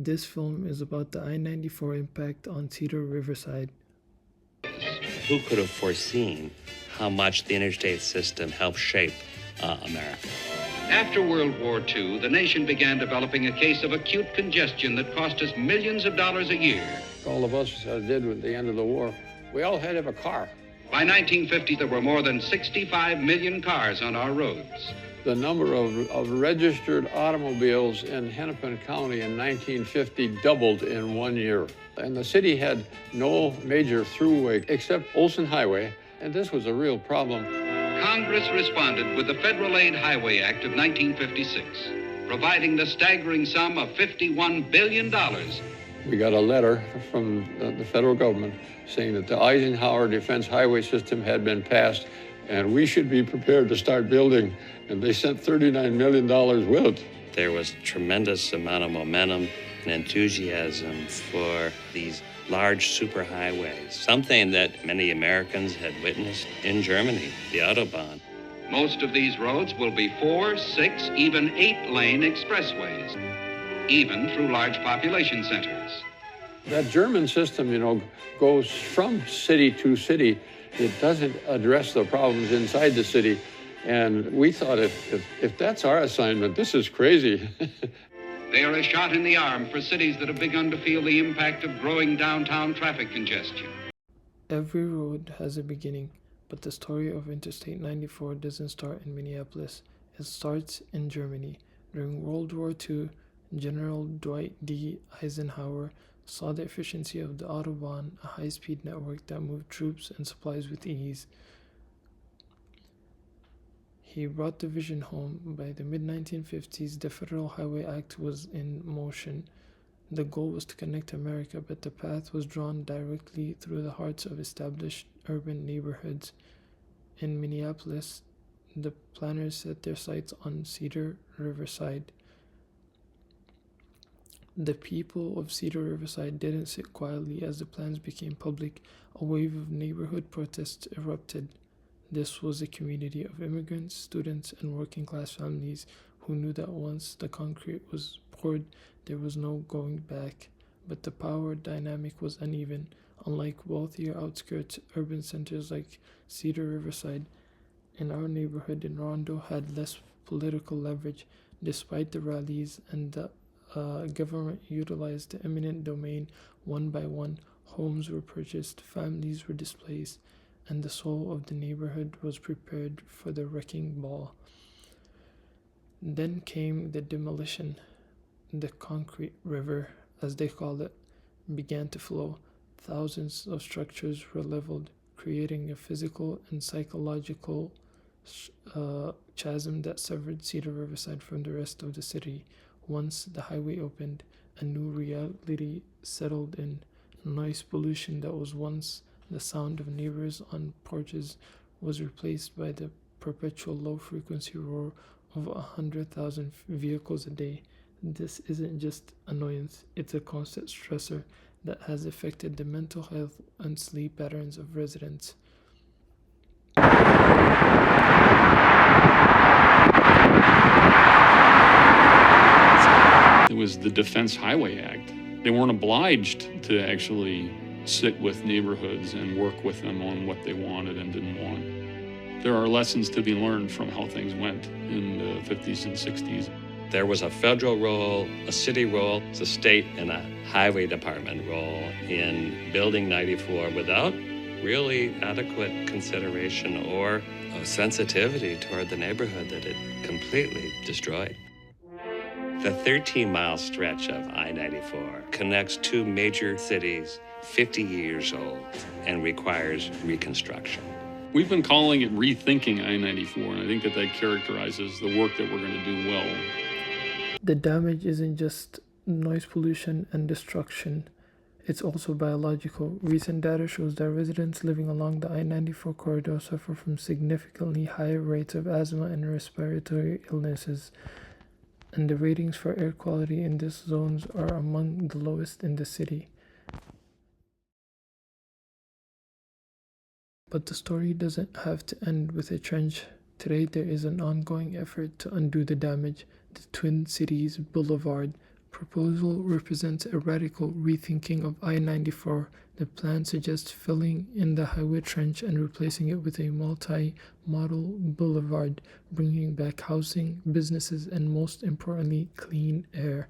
This film is about the I-94 impact on Cedar Riverside. Who could have foreseen how much the interstate system helped shape America? After World War II, the nation began developing a case of acute congestion that cost us millions of dollars a year. All of us did at the end of the war. We all had to have a car. By 1950, there were more than 65 million cars on our roads. The number of registered automobiles in Hennepin County in 1950 doubled in 1 year. And the city had no major throughway except Olson Highway, and this was a real problem. Congress responded with the Federal Aid Highway Act of 1956, providing the staggering sum of $51 billion. We got a letter from the federal government saying that the Eisenhower Defense Highway System had been passed and we should be prepared to start building. And they sent $39 million with it. There was a tremendous amount of momentum and enthusiasm for these large superhighways, something that many Americans had witnessed in Germany, the Autobahn. Most of these roads will be 4, 6, even 8-lane expressways, even through large population centers. That German system, goes from city to city. It doesn't address the problems inside the city. And we thought if that's our assignment, this is crazy. They are a shot in the arm for cities that have begun to feel the impact of growing downtown traffic congestion. Every road has a beginning, but the story of Interstate 94 doesn't start in Minneapolis. It starts in Germany. During World War II, General Dwight D. Eisenhower saw the efficiency of the Autobahn, a high-speed network that moved troops and supplies with ease. He brought the vision home. By the mid-1950s, the Federal Highway Act was in motion. The goal was to connect America, but the path was drawn directly through the hearts of established urban neighborhoods. In Minneapolis, the planners set their sights on Cedar Riverside. The people of Cedar Riverside didn't sit quietly as the plans became public. A wave of neighborhood protests erupted. This was a community of immigrants, students, and working-class families who knew that once the concrete was poured, there was no going back. But the power dynamic was uneven. Unlike wealthier outskirts, urban centers like Cedar Riverside and our neighborhood in Rondo had less political leverage. Despite the rallies and the government utilized the eminent domain, one by one, homes were purchased, families were displaced, and the soul of the neighborhood was prepared for the wrecking ball. Then came the demolition. The concrete river, as they call it, began to flow. Thousands of structures were leveled, creating a physical and psychological chasm that severed Cedar Riverside from the rest of the city. Once the highway opened, a new reality settled in. Noise pollution that was once the sound of neighbors on porches was replaced by the perpetual low-frequency roar of 100,000 vehicles a day. This isn't just annoyance, it's a constant stressor that has affected the mental health and sleep patterns of residents. It was the Defense Highway Act. They weren't obliged to actually sit with neighborhoods and work with them on what they wanted and didn't want. There are lessons to be learned from how things went in the 50s and 60s. There was a federal role, a city role, a state and a highway department role in building 94 without really adequate consideration or sensitivity toward the neighborhood that it completely destroyed. The 13-mile stretch of I-94 connects two major cities, 50 years old, and requires reconstruction. We've been calling it rethinking I-94, and I think that characterizes the work that we're going to do well. The damage isn't just noise pollution and destruction. It's also biological. Recent data shows that residents living along the I-94 corridor suffer from significantly higher rates of asthma and respiratory illnesses, and the ratings for air quality in these zones are among the lowest in the city. But the story doesn't have to end with a trench. Today there is an ongoing effort to undo the damage. The Twin Cities Boulevard, proposal represents a radical rethinking of I-94. The plan suggests filling in the highway trench and replacing it with a multi-model boulevard, bringing back housing, businesses, and most importantly, clean air.